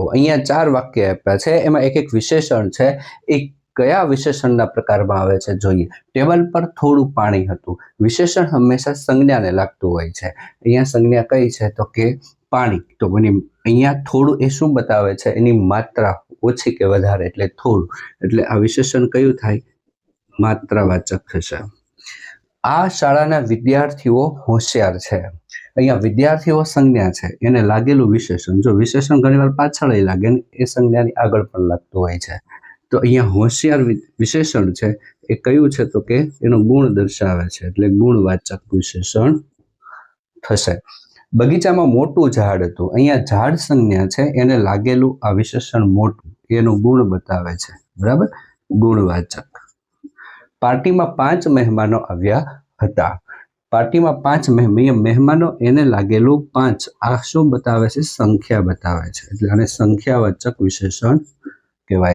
તો અહીંયા 4 વાક્ય આપ્યા છે, એમાં એક એક વિશેષણ છે, એ કયા વિશેષણના પ્રકારમાં આવે છે જોઈએ. ટેબલ પર થોડું પાણી હતું. વિશેષણ હંમેશા સંજ્ઞાને લાગતું હોય છે. અહીંયા સંજ્ઞા કઈ છે તો કે પાણી. તો અહીંયા થોડું એ શું બતાવે છે, એની માત્રા ઓછી કે વધારે, એટલે થોડું. એટલે આ વિશેષણ કયું થાય? માત્રાવાચક થશે. આ શાળાના વિદ્યાર્થીઓ હોશિયાર છે. અહીંયા વિદ્યાર્થીઓ સંજ્ઞા છે, એને લાગેલું વિશેષણ. જો વિશેષણ ઘણીવાર પાછળ લાગે ને એ સંજ્ઞાની આગળ પણ લાગતું હોય છે. તો અહીંયા હોશિયાર વિશેષણ છે એ કયું છે તો કે એનો ગુણ દર્શાવે છે, એટલે ગુણવાચક વિશેષણ થશે. બગીચામાં મોટું ઝાડ હતું. અહીંયા ઝાડ સંજ્ઞા છે, એને લાગેલું આ વિશેષણ મોટું, એનું ગુણ બતાવે છે. બરાબર, ગુણવાચક. પાર્ટીમાં 5 મહેમાનો આવ્યા હતા. પાર્ટીમાં 5 મહેમાનો, એને લાગેલું 5, આ શું બતાવે છે? સંખ્યા બતાવે છે, એટલે આને સંખ્યાવાચક વિશેષણ કહેવાય.